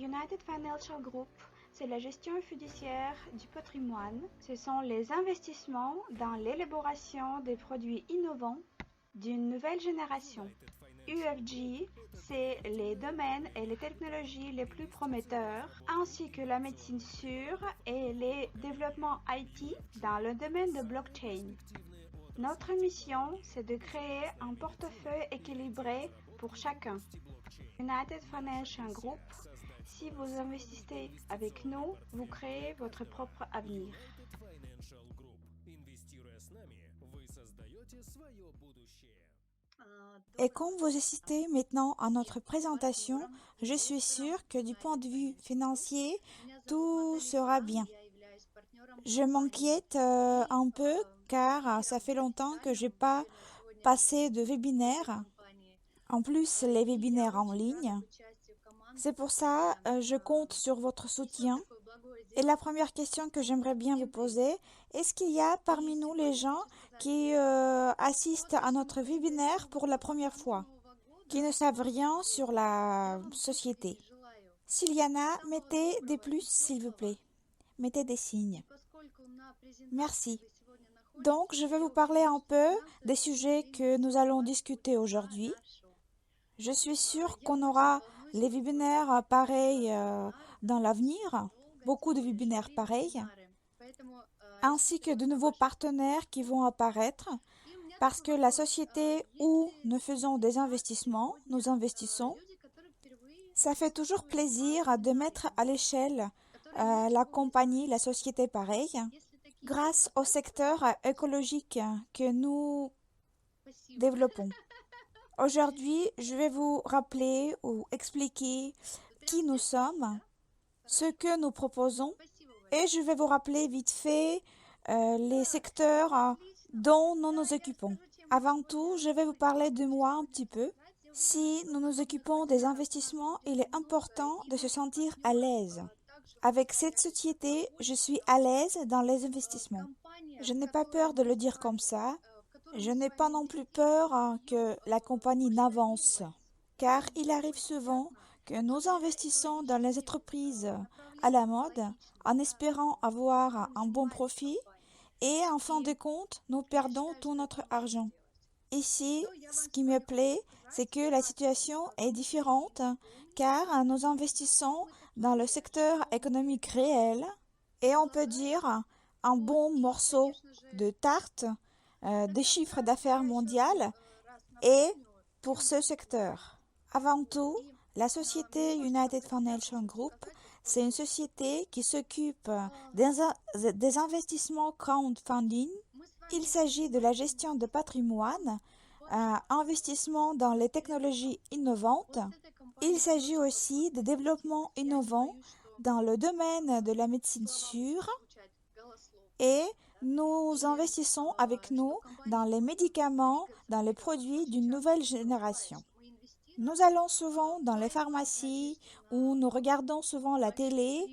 United Financial Group, c'est la gestion fiduciaire du patrimoine. Ce sont les investissements dans l'élaboration des produits innovants d'une nouvelle génération. UFG, c'est les domaines et les technologies les plus prometteurs, ainsi que la médecine sûre et les développements IT dans le domaine de blockchain. Notre mission, c'est de créer un portefeuille équilibré pour chacun. United Financial Group, si vous investissez avec nous, vous créez votre propre avenir. Et comme vous assistez maintenant à notre présentation, je suis sûre que du point de vue financier, tout sera bien. Je m'inquiète un peu car ça fait longtemps que je n'ai pas passé de webinaire. En plus, les webinaires en ligne. C'est pour ça je compte sur votre soutien. Et la première question que j'aimerais bien vous poser, est-ce qu'il y a parmi nous les gens qui assistent à notre webinaire pour la première fois, qui ne savent rien sur la société? S'il y en a, mettez des plus, s'il vous plaît. Mettez des signes. Merci. Donc, je vais vous parler un peu des sujets que nous allons discuter aujourd'hui. Je suis sûre qu'on aura les webinaires pareils dans l'avenir, beaucoup de webinaires pareils, ainsi que de nouveaux partenaires qui vont apparaître, parce que la société où nous faisons des investissements, nous investissons, ça fait toujours plaisir de mettre à l'échelle la compagnie, la société pareille, grâce au secteur écologique que nous développons. Aujourd'hui, je vais vous rappeler ou expliquer qui nous sommes, ce que nous proposons, et je vais vous rappeler vite fait les secteurs dont nous nous occupons. Avant tout, je vais vous parler de moi un petit peu. Si nous nous occupons des investissements, il est important de se sentir à l'aise. Avec cette société, je suis à l'aise dans les investissements. Je n'ai pas peur de le dire comme ça. Je n'ai pas non plus peur que la compagnie n'avance, car il arrive souvent que nous investissons dans les entreprises à la mode en espérant avoir un bon profit et en fin de compte, nous perdons tout notre argent. Ici, ce qui me plaît, c'est que la situation est différente car nous investissons dans le secteur économique réel et on peut dire un bon morceau de tarte des chiffres d'affaires mondial et pour ce secteur. Avant tout, la société United Financial Group, c'est une société qui s'occupe des investissements crowdfunding. Il s'agit de la gestion de patrimoine, investissement dans les technologies innovantes. Il s'agit aussi de développement innovant dans le domaine de la médecine sûre et nous investissons avec nous dans les médicaments, dans les produits d'une nouvelle génération. Nous allons souvent dans les pharmacies où nous regardons souvent la télé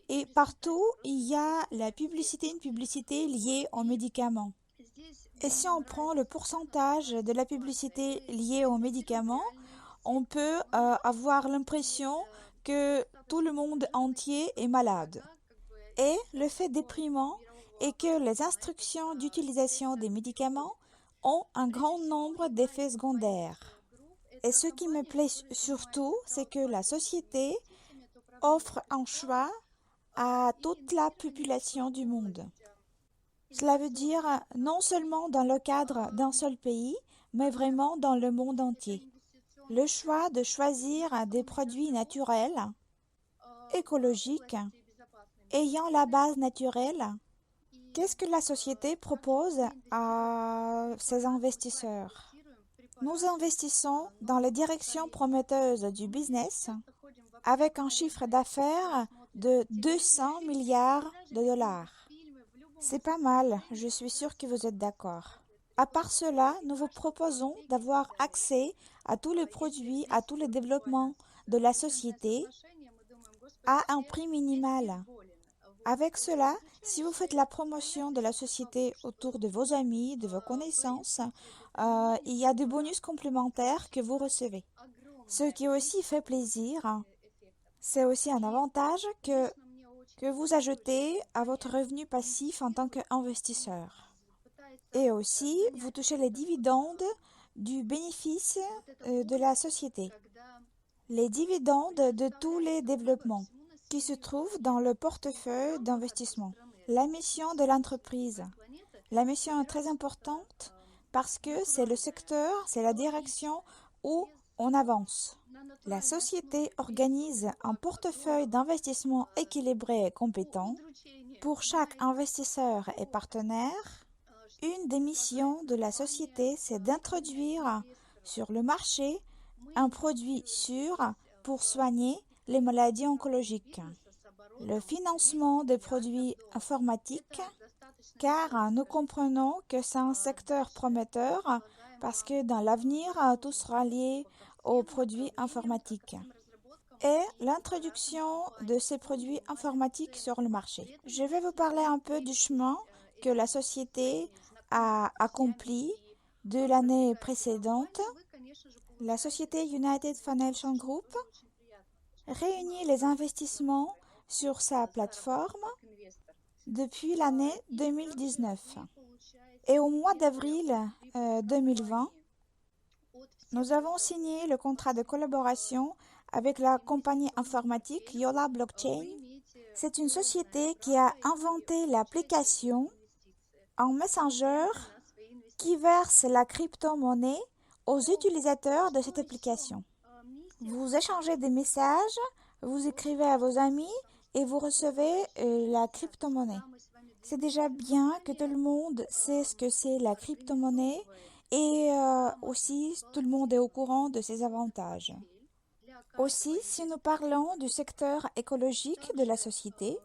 et partout il y a une publicité liée aux médicaments. Et si on prend le pourcentage de la publicité liée aux médicaments, on peut avoir l'impression que tout le monde entier est malade. Et le fait déprimant est que les instructions d'utilisation des médicaments ont un grand nombre d'effets secondaires. Et ce qui me plaît surtout, c'est que la société offre un choix à toute la population du monde. Cela veut dire non seulement dans le cadre d'un seul pays, mais vraiment dans le monde entier. Le choix de choisir des produits naturels, écologiques, ayant la base naturelle. Qu'est-ce que la société propose à ses investisseurs? Nous investissons dans les directions prometteuses du business avec un chiffre d'affaires de 200 milliards de dollars. C'est pas mal, je suis sûre que vous êtes d'accord. À part cela, nous vous proposons d'avoir accès à tous les produits, à tous les développements de la société à un prix minimal. Avec cela, si vous faites la promotion de la société autour de vos amis, de vos connaissances, il y a des bonus complémentaires que vous recevez. Ce qui aussi fait plaisir, C'est aussi un avantage que vous ajoutez à votre revenu passif en tant qu'investisseur. Et aussi, vous touchez les dividendes du bénéfice de la société. Les dividendes de tous les développements qui se trouvent dans le portefeuille d'investissement. La mission de l'entreprise. La mission est très importante parce que c'est le secteur, c'est la direction où on avance. La société organise un portefeuille d'investissement équilibré et compétent. Pour chaque investisseur et partenaire, une des missions de la société, c'est d'introduire sur le marché un produit sûr pour soigner les maladies oncologiques. Le financement des produits informatiques, car nous comprenons que c'est un secteur prometteur parce que dans l'avenir, tout sera lié aux produits informatiques et l'introduction de ces produits informatiques sur le marché. Je vais vous parler un peu du chemin que la société a accompli de l'année précédente. La société United Financial Group réunit les investissements sur sa plateforme depuis l'année 2019. Et au mois d'avril 2020, nous avons signé le contrat de collaboration avec la compagnie informatique Yola Blockchain. C'est une société qui a inventé l'application en Messenger qui verse la crypto-monnaie aux utilisateurs de cette application. Vous échangez des messages, vous écrivez à vos amis et vous recevez la crypto-monnaie. C'est déjà bien que tout le monde sait ce que c'est la crypto-monnaie et aussi tout le monde est au courant de ses avantages. Aussi, si nous parlons du secteur écologique de la société,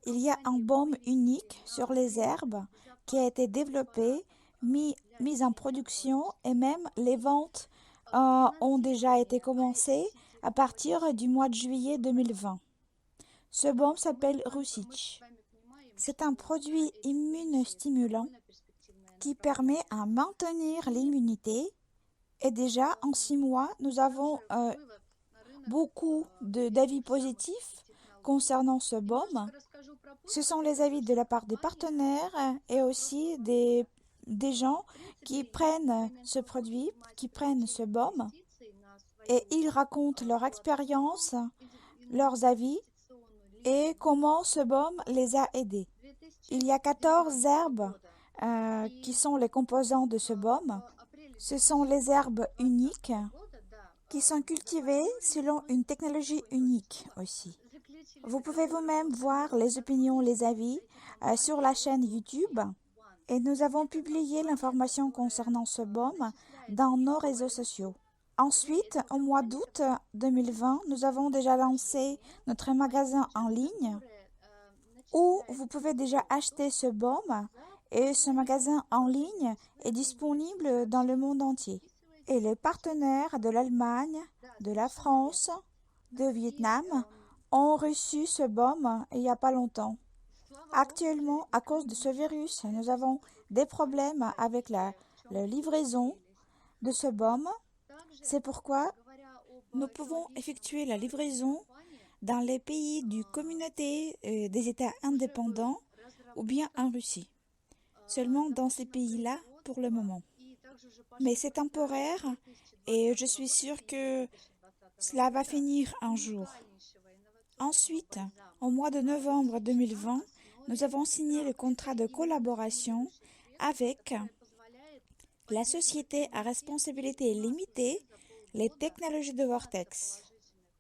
il y a un baume unique sur les herbes qui a été développé, mis en production et même les ventes ont déjà été commencées à partir du mois de juillet 2020. Ce baume s'appelle Rusic. C'est un produit immunostimulant qui permet à maintenir l'immunité et déjà en 6 mois, nous avons beaucoup d'avis positifs concernant ce baume. Ce sont les avis de la part des partenaires et aussi des gens qui prennent ce produit, qui prennent ce baume et ils racontent leur expérience, leurs avis et comment ce baume les a aidés. Il y a 14 herbes qui sont les composants de ce baume. Ce sont les herbes uniques qui sont cultivées selon une technologie unique aussi. Vous pouvez vous-même voir les opinions, les avis sur la chaîne YouTube et nous avons publié l'information concernant ce baume dans nos réseaux sociaux. Ensuite, au mois d'août 2020, nous avons déjà lancé notre magasin en ligne où vous pouvez déjà acheter ce baume et ce magasin en ligne est disponible dans le monde entier. Et les partenaires de l'Allemagne, de la France, de Vietnam ont reçu ce baume il n'y a pas longtemps. Actuellement, à cause de ce virus, nous avons des problèmes avec la livraison de ce baume. C'est pourquoi nous pouvons effectuer la livraison dans les pays du communauté des États indépendants ou bien en Russie. Seulement dans ces pays-là pour le moment. Mais c'est temporaire et je suis sûre que cela va finir un jour. Ensuite, au mois de novembre 2020, nous avons signé le contrat de collaboration avec la société à responsabilité limitée, les technologies de Vortex.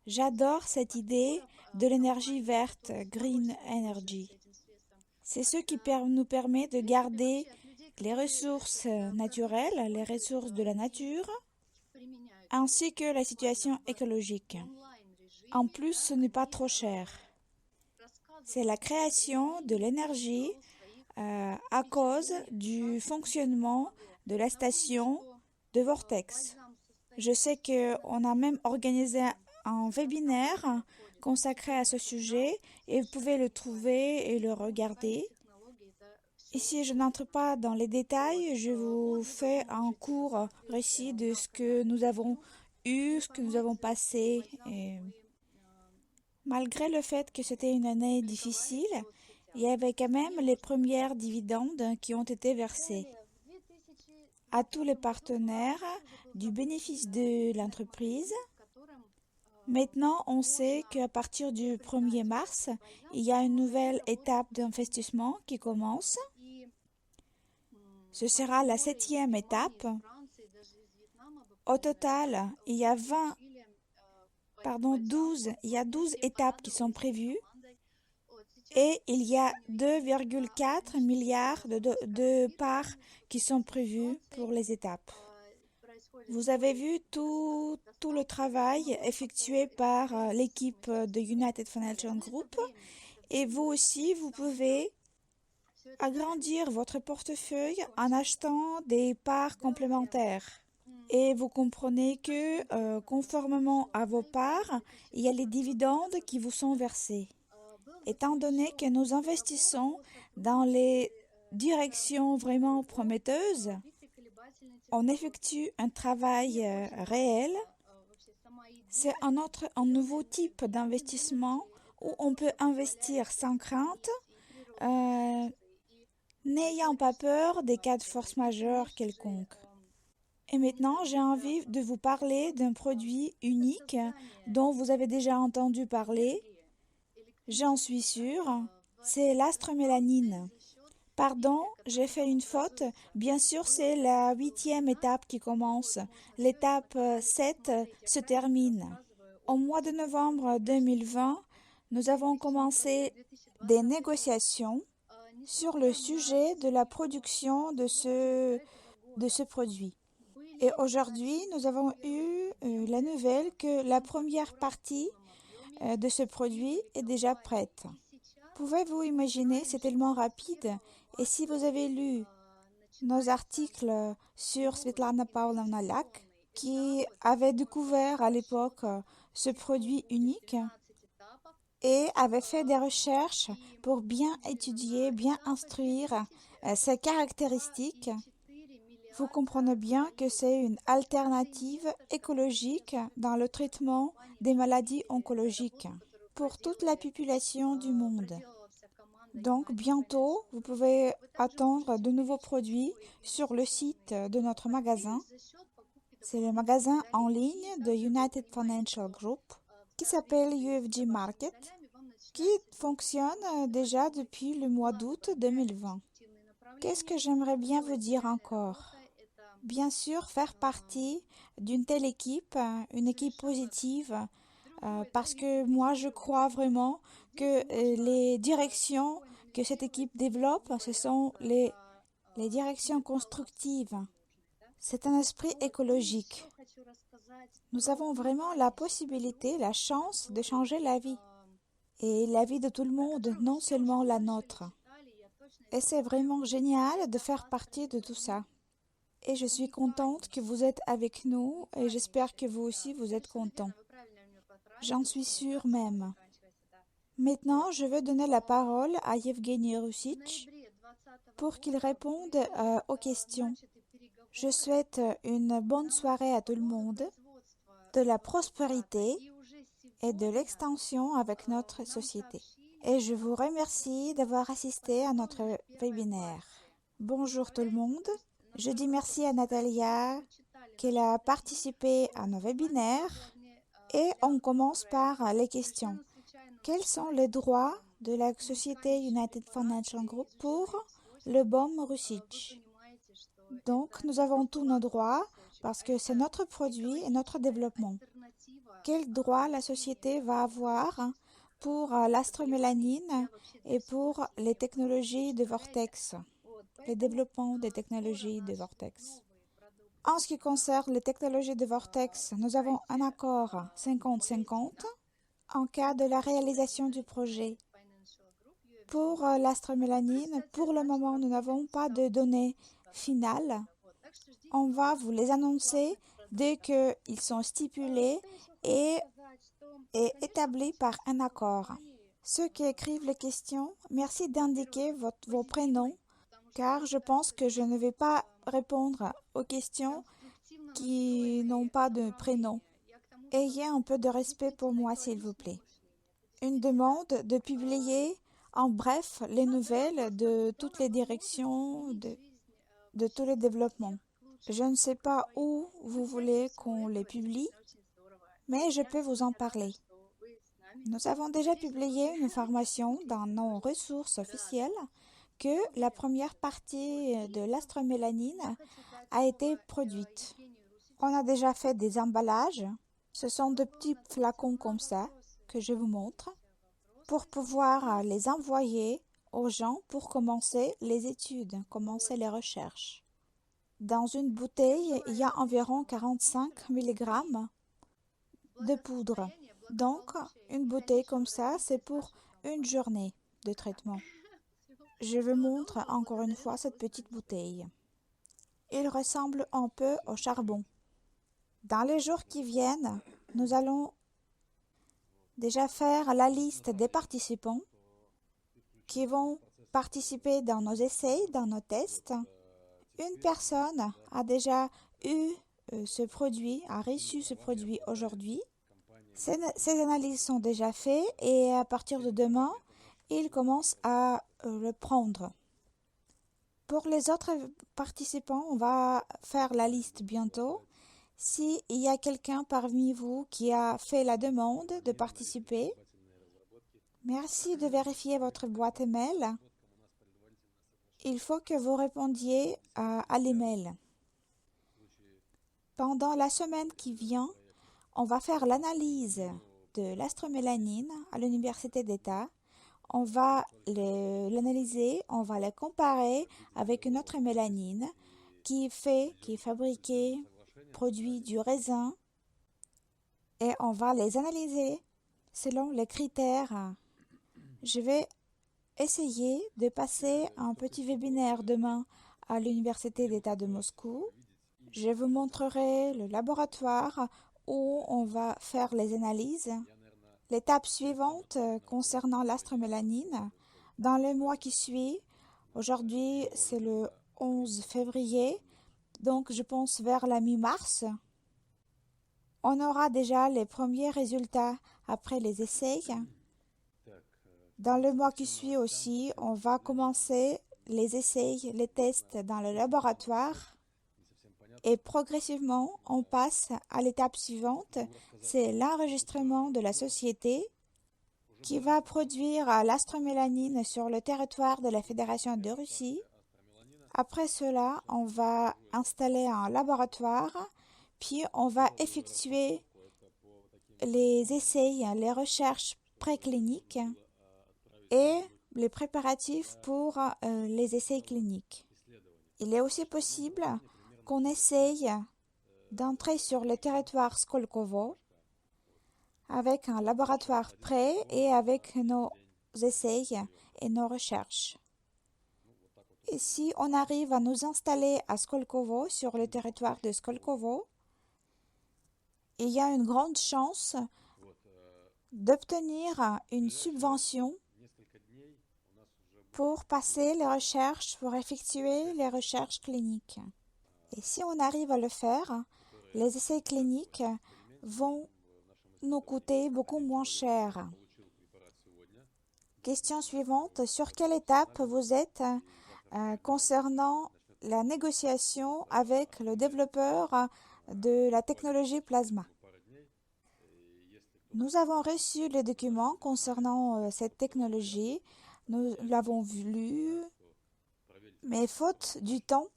J'adore cette idée de l'énergie verte, Green Energy. C'est ce qui nous permet de garder les ressources naturelles, les ressources de la nature, ainsi que la situation écologique. En plus, ce n'est pas trop cher. C'est la création de l'énergie à cause du fonctionnement de la station de Vortex. Je sais qu'on a même organisé un webinaire consacré à ce sujet et vous pouvez le trouver et le regarder. Ici, je n'entre pas dans les détails, je vous fais un court récit de ce que nous avons eu, ce que nous avons passé. Malgré le fait que c'était une année difficile, il y avait quand même les premières dividendes qui ont été versées à tous les partenaires du bénéfice de l'entreprise. Maintenant, on sait qu'à partir du 1er mars, il y a une nouvelle étape d'investissement qui commence. Ce sera la 7e étape. Au total, il y a 12 étapes qui sont prévues et il y a 2,4 milliards de parts qui sont prévues pour les étapes. Vous avez vu tout le travail effectué par l'équipe de United Financial Group et vous aussi, vous pouvez agrandir votre portefeuille en achetant des parts complémentaires. Et vous comprenez que, conformément à vos parts, il y a les dividendes qui vous sont versés. Étant donné que nous investissons dans les directions vraiment prometteuses, on effectue un travail réel. C'est un nouveau type d'investissement où on peut investir sans crainte, n'ayant pas peur des cas de force majeure quelconques. Et maintenant, j'ai envie de vous parler d'un produit unique dont vous avez déjà entendu parler. J'en suis sûre, c'est l'astromélanine. Pardon, j'ai fait une faute. Bien sûr, c'est la 8e étape qui commence. L'étape 7 se termine. Au mois de novembre 2020, nous avons commencé des négociations sur le sujet de la production de ce produit. Et aujourd'hui, nous avons eu la nouvelle que la première partie de ce produit est déjà prête. Pouvez-vous imaginer, c'est tellement rapide. Et si vous avez lu nos articles sur Svetlana Pavlovna Lak, qui avait découvert à l'époque ce produit unique et avait fait des recherches pour bien étudier, bien instruire ses caractéristiques, vous comprenez bien que c'est une alternative écologique dans le traitement des maladies oncologiques pour toute la population du monde. Donc, bientôt, vous pouvez attendre de nouveaux produits sur le site de notre magasin. C'est le magasin en ligne de United Financial Group qui s'appelle UFG Market, qui fonctionne déjà depuis le mois d'août 2020. Qu'est-ce que j'aimerais bien vous dire encore? Bien sûr, faire partie d'une telle équipe, une équipe positive, parce que moi, je crois vraiment que les directions que cette équipe développe, ce sont les directions constructives. C'est un esprit écologique. Nous avons vraiment la possibilité, la chance de changer la vie. Et la vie de tout le monde, non seulement la nôtre. Et c'est vraiment génial de faire partie de tout ça. Et je suis contente que vous êtes avec nous et j'espère que vous aussi vous êtes contents. J'en suis sûre même. Maintenant, je vais donner la parole à Yevgeny Russich pour qu'il réponde aux questions. Je souhaite une bonne soirée à tout le monde, de la prospérité et de l'extension avec notre société. Et je vous remercie d'avoir assisté à notre webinaire. Bonjour tout le monde. Je dis merci à Natalia qu'elle a participé à nos webinaires et on commence par les questions. Quels sont les droits de la société United Financial Group pour le BOM Russich? Donc, nous avons tous nos droits parce que c'est notre produit et notre développement. Quels droits la société va avoir pour l'astromélanine et pour les technologies de Vortex, le développement des technologies de Vortex? En ce qui concerne les technologies de Vortex, nous avons un accord 50-50 en cas de la réalisation du projet. Pour l'astromélanine, pour le moment, nous n'avons pas de données finales. On va vous les annoncer dès qu'ils sont stipulés et établis par un accord. Ceux qui écrivent les questions, merci d'indiquer vos prénoms, car je pense que je ne vais pas répondre aux questions qui n'ont pas de prénom. Ayez un peu de respect pour moi, s'il vous plaît. une demande de publier en bref les nouvelles de toutes les directions, de tous les développements. Je ne sais pas où vous voulez qu'on les publie, mais je peux vous en parler. Nous avons déjà publié une information dans nos ressources officielles que la première partie de l'astromélanine a été produite. On a déjà fait des emballages. Ce sont de petits flacons comme ça que je vous montre pour pouvoir les envoyer aux gens pour commencer les études, commencer les recherches. Dans une bouteille, il y a environ 45 mg de poudre. Donc, une bouteille comme ça, c'est pour une journée de traitement. Je vous montre encore une fois cette petite bouteille. Il ressemble un peu au charbon. Dans les jours qui viennent, nous allons déjà faire la liste des participants qui vont participer dans nos essais, dans nos tests. Une personne a déjà eu ce produit, a reçu ce produit aujourd'hui. Ces analyses sont déjà faites et à partir de demain, il commence à le prendre. Pour les autres participants, on va faire la liste bientôt. S'il y a quelqu'un parmi vous qui a fait la demande de participer, merci de vérifier votre boîte email. Il faut que vous répondiez à l'email. Pendant la semaine qui vient, on va faire l'analyse de l'astromélanine à l'Université d'État. On va l'analyser, on va la comparer avec une autre mélanine qui est fabriquée, produit du raisin, et on va les analyser selon les critères. Je vais essayer de passer un petit webinaire demain à l'Université d'État de Moscou. Je vous montrerai le laboratoire où on va faire les analyses. L'étape suivante concernant l'astromélanine, dans le mois qui suit, aujourd'hui c'est le 11 février, donc je pense vers la mi-mars, on aura déjà les premiers résultats après les essais. Dans le mois qui suit aussi, on va commencer les essais, les tests dans le laboratoire. Et progressivement, on passe à l'étape suivante, c'est l'enregistrement de la société qui va produire l'astromélanine sur le territoire de la Fédération de Russie. Après cela, on va installer un laboratoire, puis on va effectuer les essais, les recherches précliniques et les préparatifs pour les essais cliniques. Il est aussi possible qu'on essaye d'entrer sur le territoire Skolkovo avec un laboratoire prêt et avec nos essais et nos recherches. Et si on arrive à nous installer à Skolkovo, sur le territoire de Skolkovo, il y a une grande chance d'obtenir une subvention pour passer les recherches, pour effectuer les recherches cliniques. Et si on arrive à le faire, les essais cliniques vont nous coûter beaucoup moins cher. Question suivante, sur quelle étape vous êtes concernant la négociation avec le développeur de la technologie plasma? Nous avons reçu les documents concernant cette technologie, nous l'avons lu, mais faute du temps,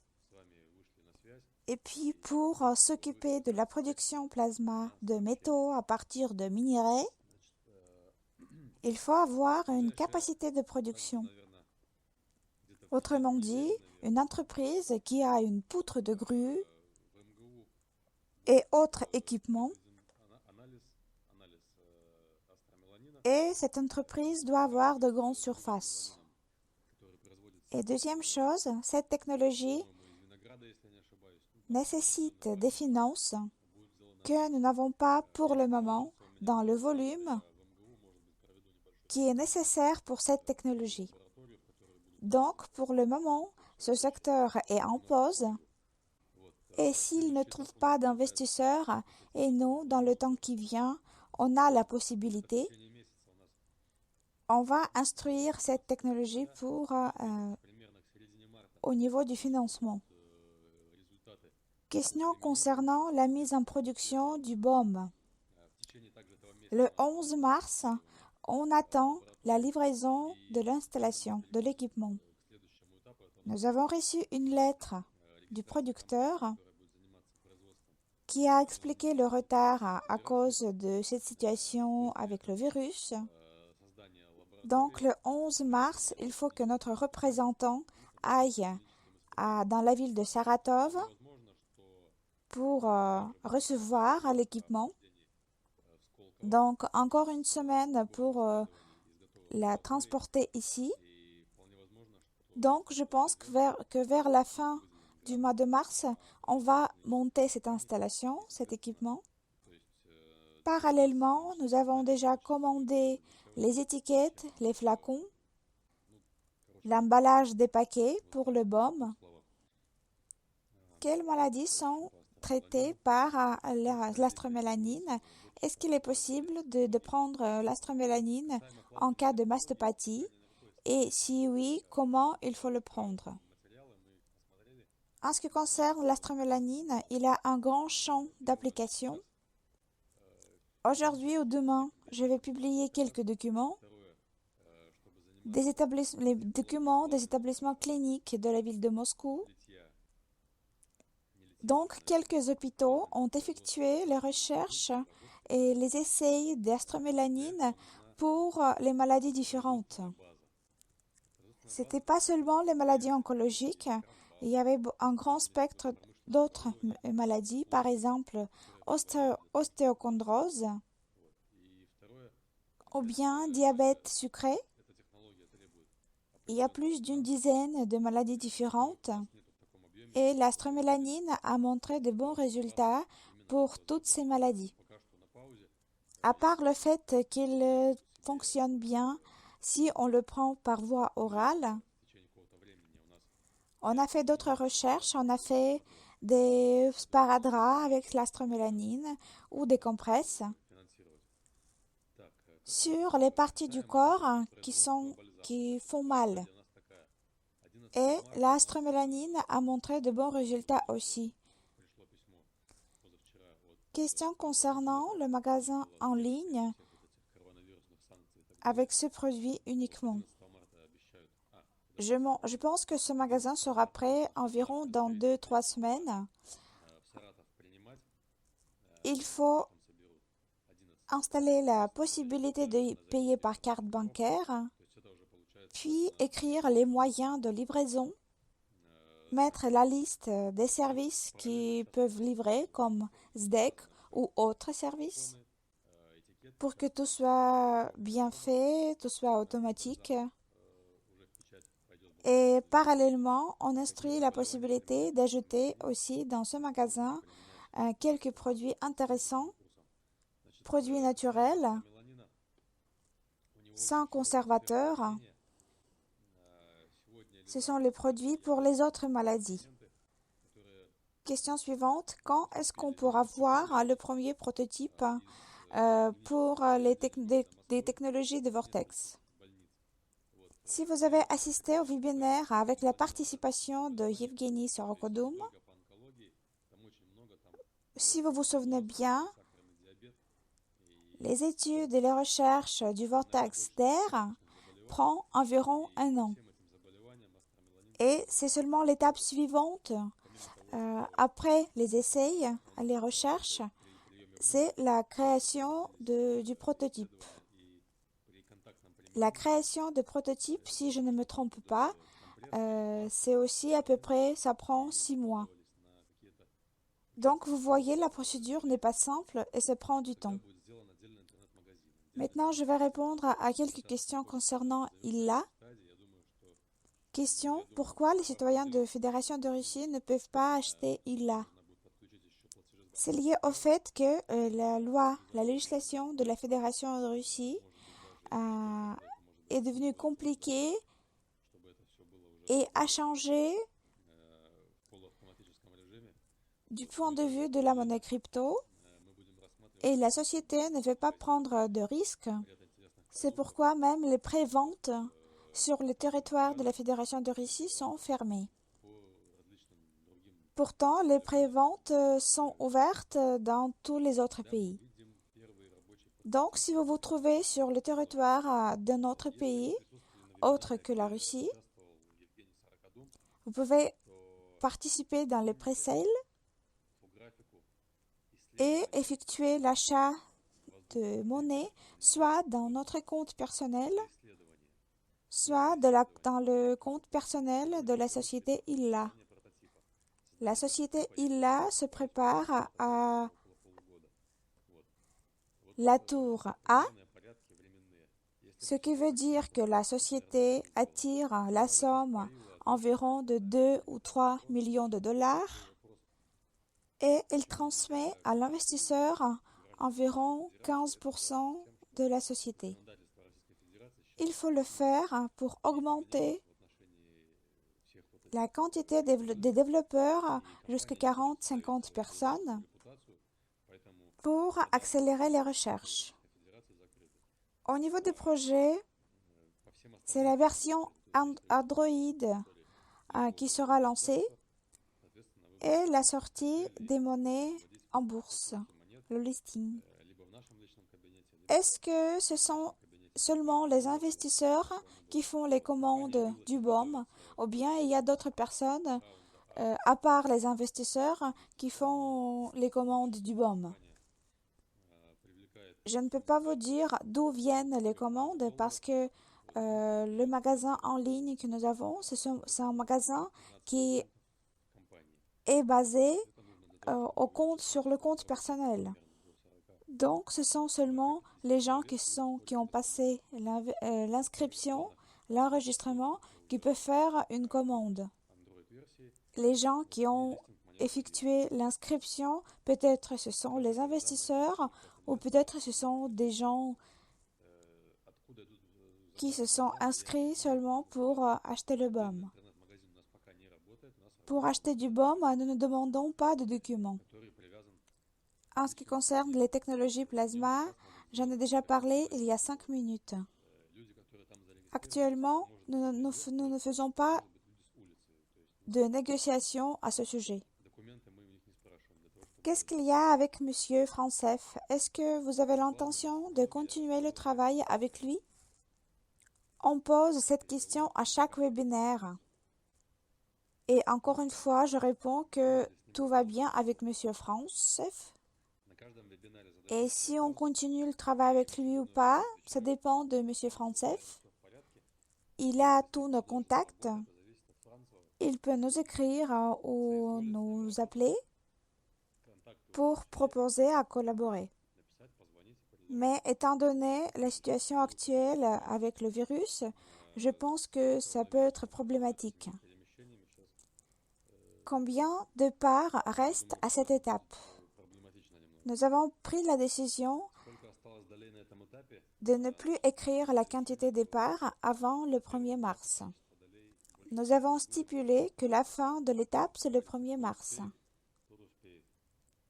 et puis pour s'occuper de la production plasma de métaux à partir de minerais, il faut avoir une capacité de production. Autrement dit, une entreprise qui a une poutre de grue et autres équipements, et cette entreprise doit avoir de grandes surfaces. Et deuxième chose, cette technologie nécessite des finances que nous n'avons pas pour le moment dans le volume qui est nécessaire pour cette technologie. Donc, pour le moment, ce secteur est en pause et s'il ne trouve pas d'investisseurs, et nous, dans le temps qui vient, on a la possibilité on va instruire cette technologie au niveau du financement. Question concernant la mise en production du BOM. Le 11 mars, on attend la livraison de l'installation, de l'équipement. Nous avons reçu une lettre du producteur qui a expliqué le retard à cause de cette situation avec le virus. Donc, le 11 mars, il faut que notre représentant aille dans la ville de Saratov pour recevoir l'équipement. Donc, encore une semaine pour la transporter ici. Donc, je pense que vers la fin du mois de mars, on va monter cette installation, cet équipement. Parallèlement, nous avons déjà commandé les étiquettes, les flacons, l'emballage des paquets pour le BOM. Quelles maladies sont traitées par l'astromélanine? Est-ce qu'il est possible de prendre l'astromélanine en cas de mastopathie? Et si oui, comment il faut le prendre? En ce qui concerne l'astromélanine, il a un grand champ d'application. Aujourd'hui ou demain, je vais publier quelques documents, les documents des établissements cliniques de la ville de Moscou. Donc, quelques hôpitaux ont effectué les recherches et les essais d'astromélanine pour les maladies différentes. Ce n'était pas seulement les maladies oncologiques, il y avait un grand spectre d'autres maladies, par exemple ostéochondrose ou bien diabète sucré. Il y a plus d'une dizaine de maladies différentes et l'astromélanine a montré de bons résultats pour toutes ces maladies. À part le fait qu'il fonctionne bien si on le prend par voie orale, on a fait d'autres recherches, on a fait des sparadraps avec l'astromélanine ou des compresses sur les parties du corps qui font mal. Et l'astromélanine a montré de bons résultats aussi. Question concernant le magasin en ligne avec ce produit uniquement. Je pense que ce magasin sera prêt environ dans 2-3 semaines. Il faut installer la possibilité de payer par carte bancaire, puis écrire les moyens de livraison, mettre la liste des services qui peuvent livrer comme SDEC ou autres services pour que tout soit bien fait, tout soit automatique. Et parallèlement, on instruit la possibilité d'ajouter aussi dans ce magasin quelques produits intéressants, produits naturels, sans conservateur. Ce sont les produits pour les autres maladies. Question suivante, quand est-ce qu'on pourra voir le premier prototype pour des technologies de Vortex? Si vous avez assisté au webinaire avec la participation de Yevgeny Sorokodoum, si vous vous souvenez bien, les études et les recherches du vortex d'air prennent environ 1 an. Et c'est seulement l'étape suivante, après les essais, les recherches, c'est la création du prototype. La création de prototype, si je ne me trompe pas, c'est aussi à peu près, ça prend 6 mois. Donc, vous voyez, la procédure n'est pas simple et ça prend du temps. Maintenant, je vais répondre à quelques questions concernant ILA. Question, pourquoi les citoyens de Fédération de Russie ne peuvent pas acheter ILA? C'est lié au fait que la législation de la Fédération de Russie est devenue compliquée et a changé du point de vue de la monnaie crypto et la société ne veut pas prendre de risques C'est pourquoi même les pré-ventes sur le territoire de la Fédération de Russie sont fermées. Pourtant, les pré-ventes sont ouvertes dans tous les autres pays. Donc, si vous vous trouvez sur le territoire d'un autre pays, autre que la Russie, vous pouvez participer dans les pré-sales et effectuer l'achat de monnaie, soit dans notre compte personnel, soit dans le compte personnel de la société ILLA. La société ILLA se prépare à la tour A, ce qui veut dire que la société attire la somme environ de 2 ou 3 millions de dollars et il transmet à l'investisseur environ 15% de la société. Il faut le faire pour augmenter la quantité des développeurs jusqu'à 40-50 personnes pour accélérer les recherches. Au niveau du projet, c'est la version Android qui sera lancée et la sortie des monnaies en bourse, le listing. Est-ce que ce sont seulement les investisseurs qui font les commandes du BOM ou bien il y a d'autres personnes, à part les investisseurs, qui font les commandes du BOM? Je ne peux pas vous dire d'où viennent les commandes parce que le magasin en ligne que nous avons, c'est un magasin qui est basé sur le compte personnel. Donc, ce sont seulement les gens qui ont passé l'inscription, l'enregistrement, qui peuvent faire une commande. Les gens qui ont effectué l'inscription, peut-être ce sont les investisseurs ou peut-être ce sont des gens qui se sont inscrits seulement pour acheter le BOM. Pour acheter du BOM, nous ne demandons pas de documents. En ce qui concerne les technologies plasma, j'en ai déjà parlé il y a 5 minutes. Actuellement, nous ne faisons pas de négociations à ce sujet. Qu'est-ce qu'il y a avec M. Franceff? Est-ce que vous avez l'intention de continuer le travail avec lui? On pose cette question à chaque webinaire. Et encore une fois, je réponds que tout va bien avec M. Franceff. Et si on continue le travail avec lui ou pas, ça dépend de M. Franceff. Il a tous nos contacts. Il peut nous écrire ou nous appeler pour proposer à collaborer. Mais étant donné la situation actuelle avec le virus, je pense que ça peut être problématique. Combien de parts restent à cette étape? Nous avons pris la décision de ne plus écrire la quantité des parts avant le 1er mars. Nous avons stipulé que la fin de l'étape, c'est le 1er mars.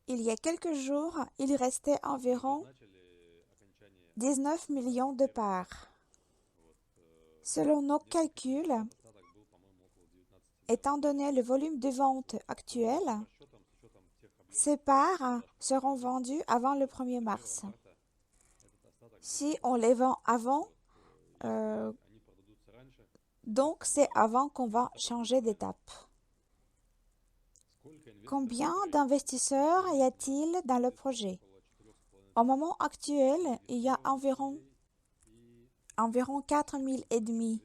Il y a quelques jours, il restait environ 19 millions de parts. Selon nos calculs, étant donné le volume de vente actuel, ces parts seront vendues avant le 1er mars. Si on les vend avant, donc c'est avant qu'on va changer d'étape. Combien d'investisseurs y a-t-il dans le projet? Au moment actuel, il y a environ 4,5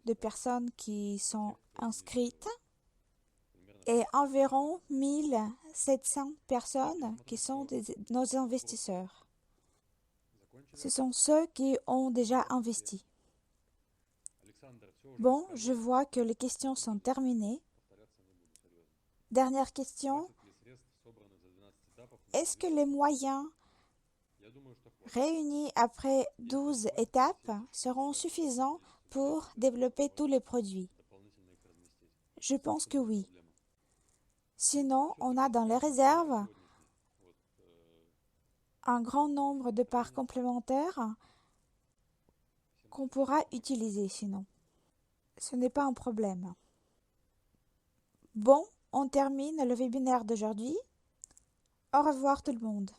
de personnes qui sont inscrites et environ 1700 personnes qui sont nos investisseurs. Ce sont ceux qui ont déjà investi. Bon, je vois que les questions sont terminées. Dernière question. Est-ce que les moyens réunis après 12 étapes seront suffisants pour développer tous les produits? Je pense que oui. Sinon, on a dans les réserves un grand nombre de parts complémentaires qu'on pourra utiliser sinon. Ce n'est pas un problème. Bon, on termine le webinaire d'aujourd'hui. Au revoir tout le monde.